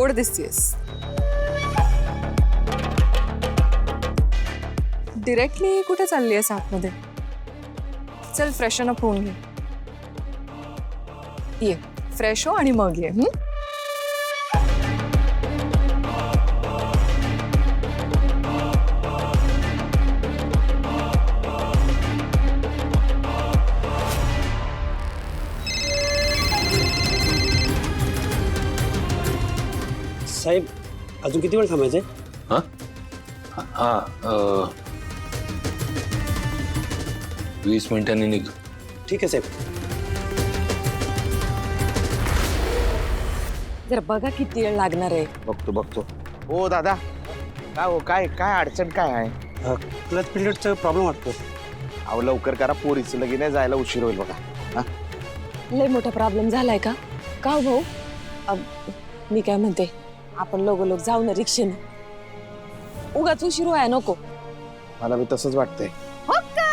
गोड दिसतेस. डिरेक्टली कुठे चालली आहेस आतमध्ये? चल फ्रेशन अप होऊन घे. ये फ्रेश हो आणि मग ये. साहेब अजून किती वेळ थांबायचंय? हां हां 20 मिनिटांनी निघ. ठीक आहे साहेब. जरा बघा किती वेळ लागणार आहे. बघतो. हो दादा, काय अडचण काय आहे? क्लच पिरियडचा प्रॉब्लेम वाटतो. अहो लवकर करा, पोरीचं लगीन आहे, जायला उशीर होईल बघा. लय मोठा प्रॉब्लेम झालाय का? का हो भाऊ? मी काय म्हणते, आपण लोक जाऊ ना रिक्षेने. उगाच उशीर व्हाय नको. मला बी तसंच वाटतंय. हो का?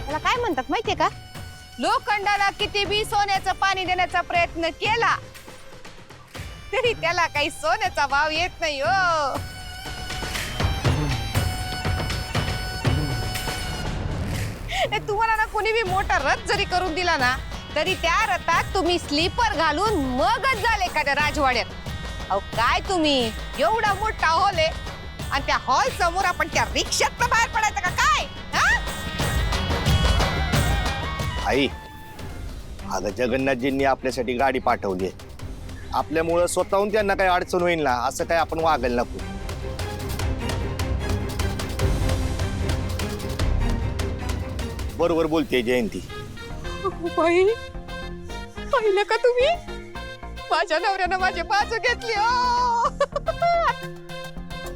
त्याला काय म्हणतात माहितीये का? लोखंडाला किती बी सोन्याचं पाणी देण्याचा प्रयत्न केला तरी त्याला काही सोन्याचा भाव येत नाही हो. तुम्हाला ना कोणी बी मोठा रथ जरी करून दिला ना तरी त्या रथात तुम्ही स्लीपर घालून मगच झाले एखाद्या राजवाड्यात. अहो काय तुम्ही एवढा मोठा हॉल आहे आणि त्या हॉल समोर आपण त्या रिक्षात बाहेर पडायचं का काय? आई, आता जगन्नाथजींनी आपल्यासाठी गाडी पाठवली. आपल्यामुळं स्वतःहून त्यांना काही अडचण होईल ना असं काय आपण वागायला नको. बरोबर बोलते जयंती. बाई पाहिलं का तुम्ही? माझ्या नवऱ्यानं माझी बाजू घेतली हो.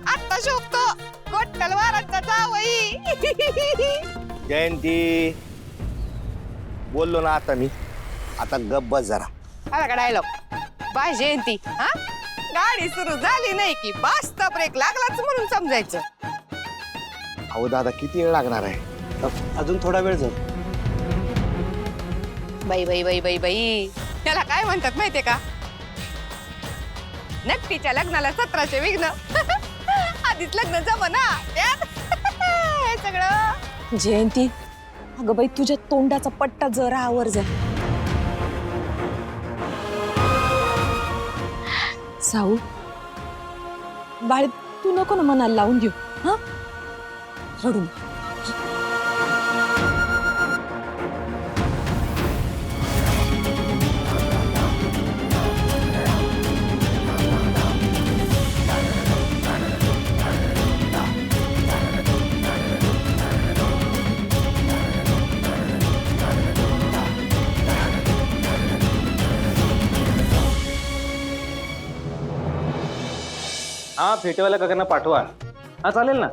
आता शोभतो गोट्टल वारांचा जावई. जयंती बोललो ना आता मी. आता गप्प बस जरा. आला का डायलॉग? बाय जयंती, हा गाडी सुरू झाली नाही की बास्ता ब्रेक लागलाच म्हणून समजायचं. अहो दादा किती वेळ लागणार आहे? अजून थोडा वेळ जाईल. बाई बाई बाई बाई बाई त्याला काय म्हणतात माहितीये का? नक्कीच्या लग्नाला 17चे विघ्न. आधीच लग्न जमना त्यात हे सगळं. जयंती, अगं बाई तुझ्या तोंडाचा पट्टा जरा आवर जा. साऊ बाळ, तू नको ना मनाला लावून घेऊ. हा रडू नको. हा फेटेवाल्या काकांना पाठवा. हा चालेल ना.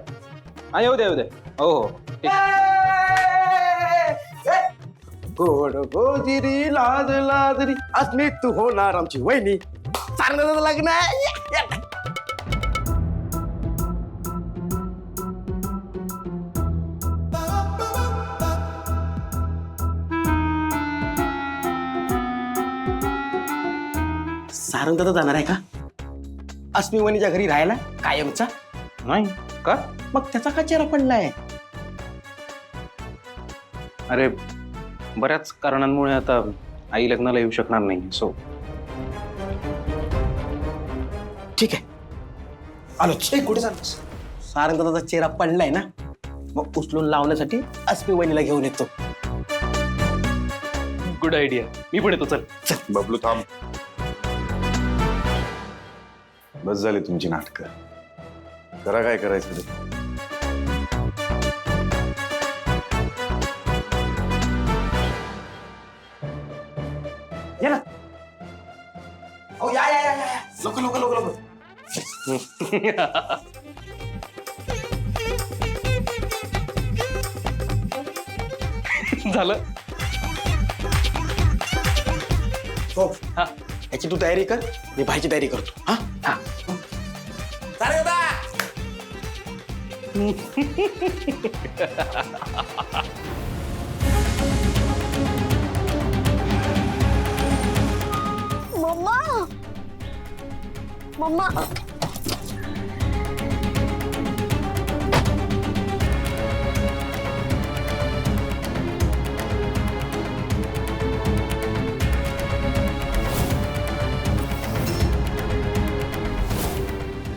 हा येऊ दे. हो हो ठीक. गोड गोजिरी लाज लाजरी असली तू होणार आमची वहिनी. चांगलं लग्न आहे. सारंग दादा जाणार आहे का अस्मी वहिनीच्या घरी राहायला कायमचा? नाही का? मग त्याचा का चेहरा पडलाय? अरे बऱ्याच कारणांमुळे आता आई लग्नाला येऊ शकणार नाही. सो ठीक आहे आलोच. कुठे चालतोस? सारंग दादाचा चेहरा पडलाय ना, मग उचलून लावण्यासाठी अस्मी वहिनीला घेऊन येतो. Good idea. मी पण येतो. चल. बबलू थांब. बस झाली तुमची नाटकं. करा काय करायचं ते. ये ना. ओ या या या या. लोक. झालं. हो हा, याची तू तयारी कर, मी भाईची तयारी करतो. हा हा. मम्मा मम्मा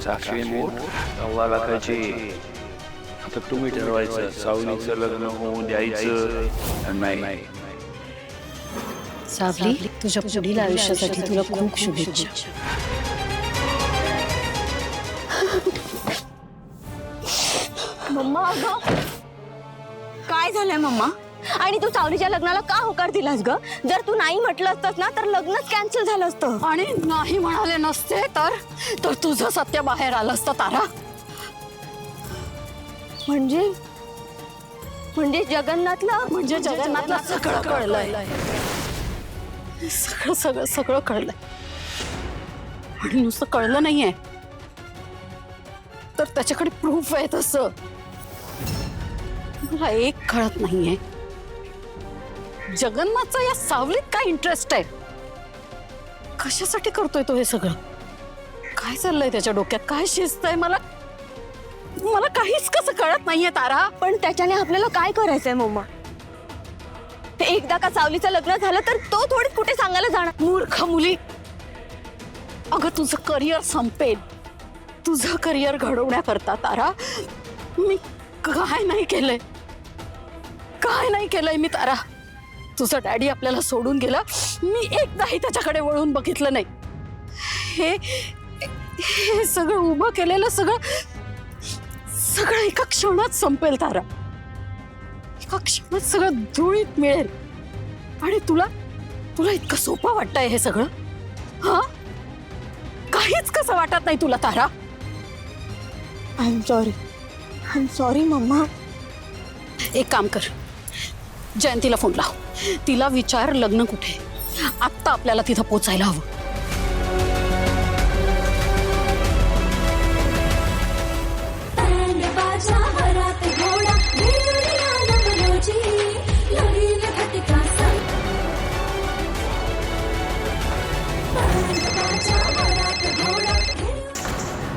साक्षी मोठ 1.25 लाखाची. आता तुम्ही ठरवायचं सावलीचं लग्न होऊन द्यायचं नाही. सावली, तुझ्या पुढील आयुष्यासाठी तुला खूप शुभेच्छा. मम्मा अगं काय झालंय मम्मा? आणि तू सावलीच्या लग्नाला का होकार दिलास ग? जर तू नाही म्हटलं असतंस ना तर लग्नच कॅन्सल झालं असतं. आणि नाही म्हणाले नसते तर तुझं सत्य बाहेर आलं असतं तारा. म्हणजे जगन्नाथला सगळं कळलंय. सगळं कळलंय. आणि नुसतं कळलं नाहीये तर त्याच्याकडे प्रूफ आहे. तसं मला एक कळत नाहीये, जगन्नाथचा या सावलीत काय इंटरेस्ट आहे? कशासाठी करतोय तो हे सगळं? काय चाललंय त्याच्या डोक्यात? काय शिस्त आहे? मला काहीच कसं कळत नाहीये तारा. पण त्याच्याने आपल्याला काय करायचंय मम्मा? ते एकदा का सावलीचं लग्न झालं तर तो थोडी कुठे सांगायला जाणार? मूर्ख मुली, अगं तुझं करिअर संपेल. तुझं करिअर घडवण्याकरता तारा मी काय नाही केलंय मी तारा. तुझा डॅडी आपल्याला सोडून गेला, मी एकदाही त्याच्याकडे वळून बघितलं नाही. हे सगळं उभं केलेलं सगळं एका क्षणात संपेल तारा. एका क्षणात सगळं धुळीत मिळेल. आणि तुला इतकं सोपं वाटतंय हे सगळं? हा, काहीच कसं वाटत नाही तुला Tara? I am sorry mamma. एक काम कर, जयंतीला फोन लाव. तिला विचार लग्न कुठे. आत्ता आपल्याला तिथं पोचायला हवं.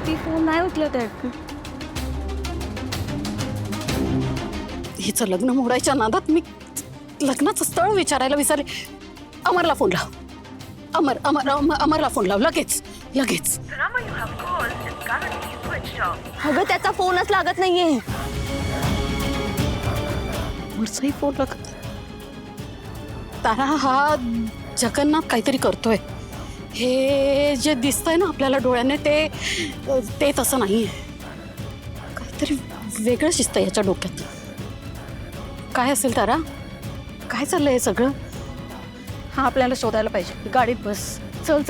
ती फोन नाही उचलत आहे. हिचं लग्न मोडायच्या नादात मी लग्नाचं स्थळ विचारायला विसरले. अमरला फोन लाव. अमरला फोन लाव लगेच. अगं त्याचा फोनच लागत नाहीये. वरचाही फोन लागत. तारा, हा जगन्नाथ काहीतरी करतोय. हे जे दिसतंय ना आपल्याला डोळ्याने ते तसं नाहीये. काहीतरी वेगळं शिस्त याच्या डोक्यात. काय असेल तारा? काय चाललंय हे सगळं? हा आपल्याला शोधायला पाहिजे. गाडीत बस. चल.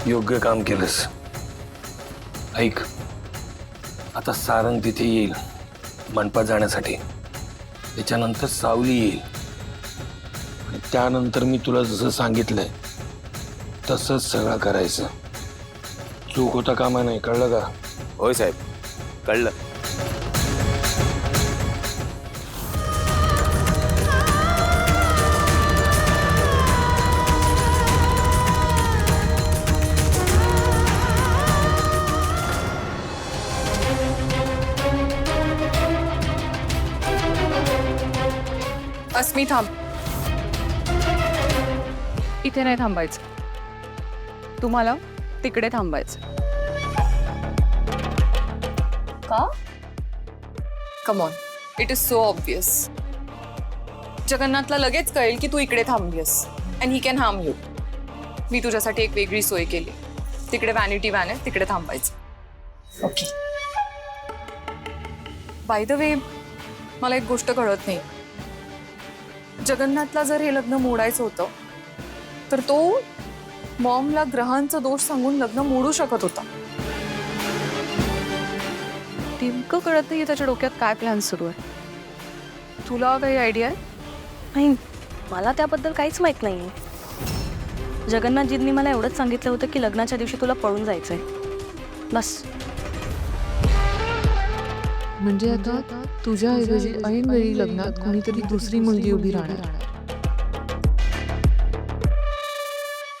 योग्य काम केलंस. ऐक, आता सारंग तिथे येईल मंडपात जाण्यासाठी. त्याच्यानंतर सावली येईल. आणि त्यानंतर मी तुला जसं सांगितलंय तसंच सगळं करायचं. चूक होता कामा नाही, कळलं का? होय साहेब, कळलं. अस्मी थांब. इथे नाही थांबायचं, तुम्हाला तिकडे थांबायचं. का? Come on, it is so obvious. जगन्नाथला लगेच कळेल की तू इकडे थांबलीस and he can harm you. मी तुझ्यासाठी एक वेगळी सोय केली. तिकडे व्हॅनिटी व्हॅन आहे, तिकडे थांबायचं. ओके. बाय द वे, मला एक गोष्ट कळत नाही. जगन्नाथला जर हे लग्न मोडायचं होतं तर तो मॉमला ग्रहांचा दोष सांगून लग्न मोडू शकत होता. नेमकं कळत नाही त्याच्या डोक्यात काय प्लॅन सुरू आहे. तुला काही आयडिया आहे? नाही, मला त्याबद्दल काहीच माहित नाही. जगन्नाथजींनी मला एवढंच सांगितलं होतं की लग्नाच्या दिवशी तुला पळून जायचंय, बस. म्हणजे आता तुझ्या ऐवजी ऐन वेळी लग्नात कोणीतरी दुसरी मुलगी उभी राहणार.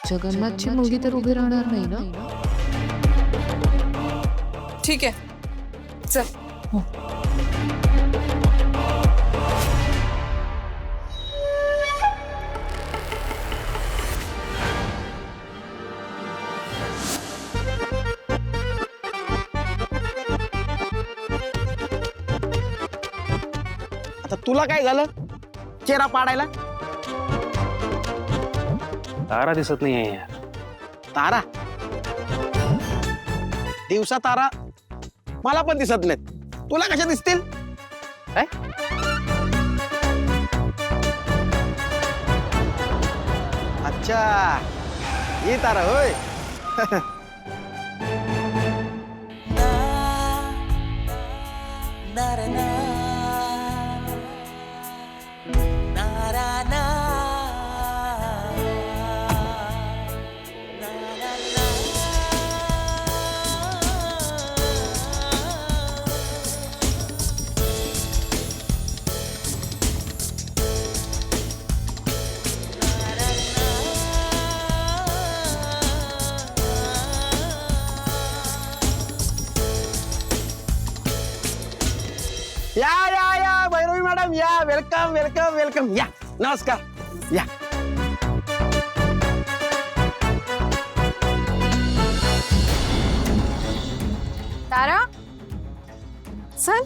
जगन्नाथची मुलगी तर उभी राहणार नाही ना? ठीक आहे, चल. आता तुला काय झालं चेहरा पाडायला? तारा दिसत नाही आहे यार. तारा? दिवसा तारा मला पण दिसत नाहीत, तुला कशा दिसतील? काय? अच्छा, ही तारा होय. या या या भैरवी मॅडम या, वेलकम वेलकम वेलकम, या नमस्कार या. तारा चल.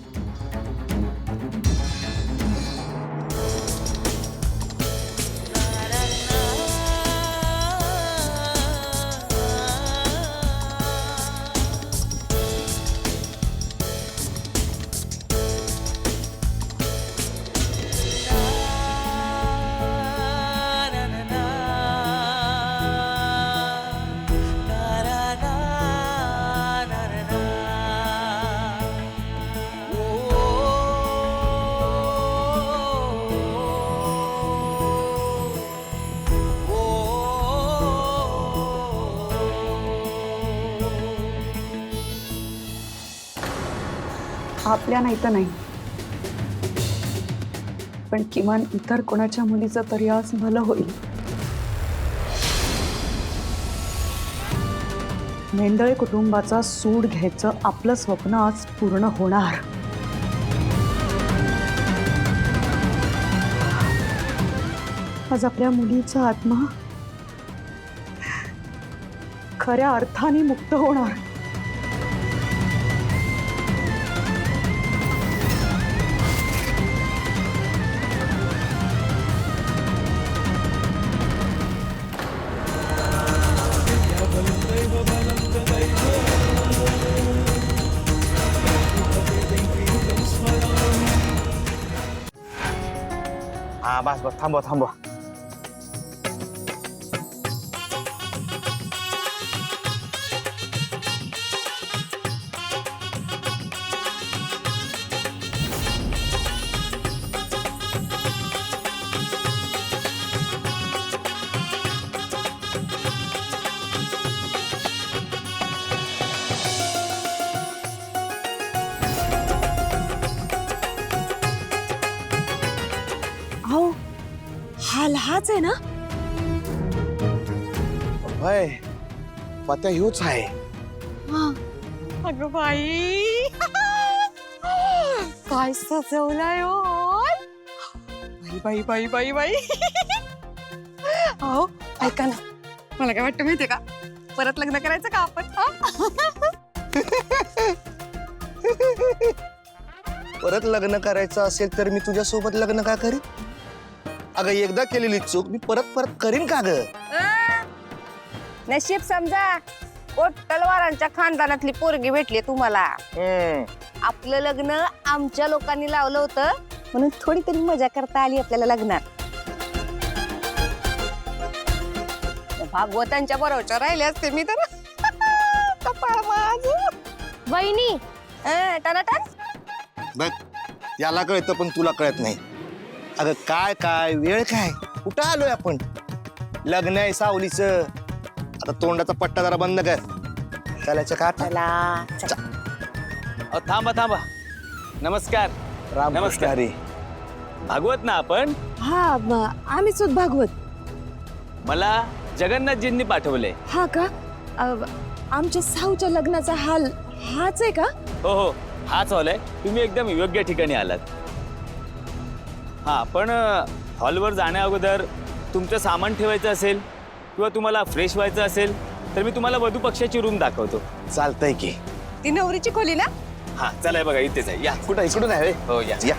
आपल्या नाही तर नाही, पण किमान इतर कोणाच्या मुलीचं तरी आज भलं होईल. मेंदळे कुटुंबाचा सूड घ्यायचं आपलं स्वप्न आज पूर्ण होणार. आज आपल्या मुलीचा आत्मा खऱ्या अर्थाने मुक्त होणार. हा बस बस, थांबवा थांबवा. अहो, हा लहाच आहे ना? होय, पत्या ह्योच आहे. अगं बाई, काय सजवलाय हॉल. बाई बाई बाई बाई बाई. अहो ऐका ना, मला काय वाटतं माहितीये का, परत लग्न करायचं का आपण? परत लग्न करायचं असेल तर मी तुझ्यासोबत लग्न का करीन? अगं एकदा केलेली चूक मी परत परत करीन का ग? नशीब समजा, कोट तलवारांच्या खानदानातली पोरगी भेटली तुम्हाला. आपलं लग्न आमच्या लोकांनी लावलं होतं म्हणून थोडी तरी मजा करता आली आपल्याला लग्नात. भागवतांच्या बरोबर राहिले असते मी तर. कपाळ माझं. वहिनी टनाटन. बघ, याला कळतं पण तुला कळत नाही. अगं काय काय वेळ काय, कुठं आलोय आपण? लग्न आहे सावलीचं. आता तोंडाचा पट्टा जरा बंद कर. चालायचं का आता? थांबा थांबा. नमस्कार. नमस्कार रे. भागवत ना आपण? हा आम्हीच होत भागवत. मला जगन्नाथजींनी पाठवले. हा का? आमच्या साऊच्या लग्नाचा हाल हाच आहे का? हो हो, हाच हॉल आहे. तुम्ही एकदम योग्य ठिकाणी आलात. हा, पण हॉलवर जाण्या अगोदर तुमचं सामान ठेवायचं असेल किंवा तुम्हाला फ्रेश व्हायचं असेल तर मी तुम्हाला वधू पक्षाची रूम दाखवतो. चालतंय की. ती नवरीची खोली ना? हा चला बघा, इथेच आहे. या. कुठं इकडून आहे? हो या. या.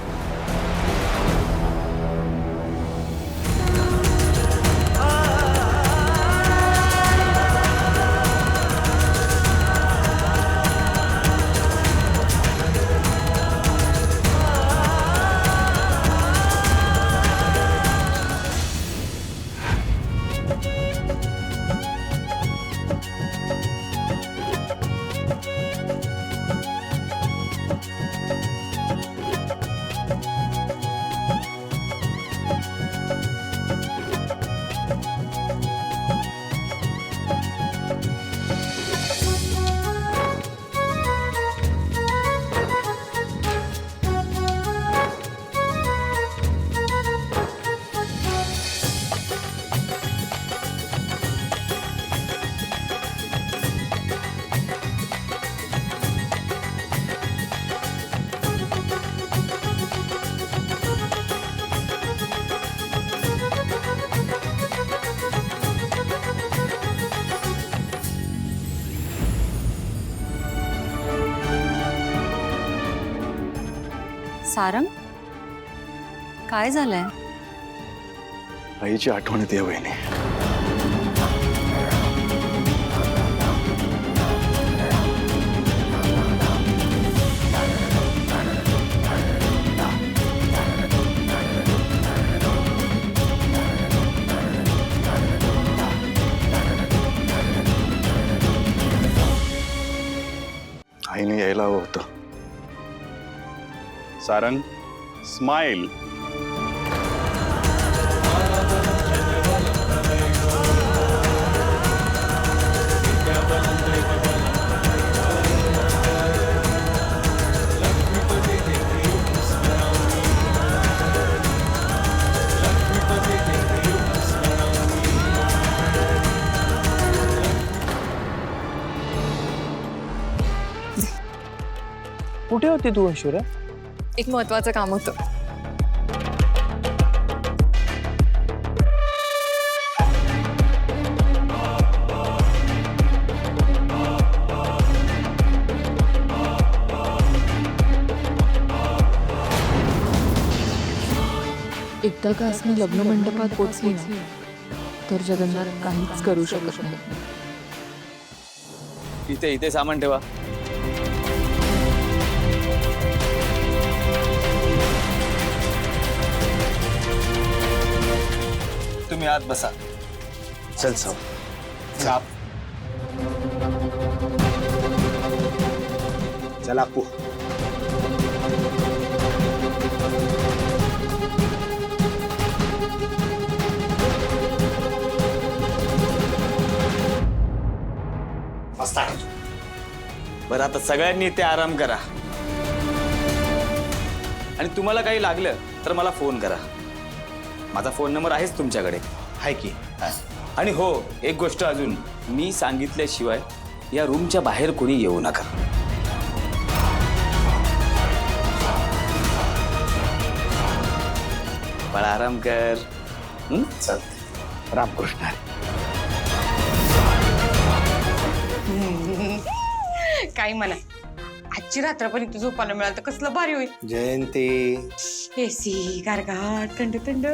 सारंग, काय झालंय? आईची आठवण येते वहिनी. आईने यायला हवं होतं. सारंग, स्माइल. कुठे होती तू ऐश्वर्या? एक महत्वाचं काम होतं. एकदा का मी लग्न मंडपात पोचली ना तर जगन्नाथ काहीच करू शकत नाही. इथे इथे सामान ठेवा. तुम्ही आत बसा. चल साव. चला आपू. बरं, आता सगळ्यांनी इथे आराम करा आणि तुम्हाला काही लागलं तर मला फोन करा. माझा फोन नंबर आहेच तुमच्याकडे. हाय की. आणि हो, एक गोष्ट अजून, मी सांगितल्याशिवाय या रूमच्या बाहेर कोणी येऊ नका. बाळा आराम कर. चालतंय. रामकृष्ण. काही म्हणा, आजची रात्र पण इथे झोपायला मिळालं तर कसलं भारी होईल. जयंती. एसी गारगाट थंड थंड.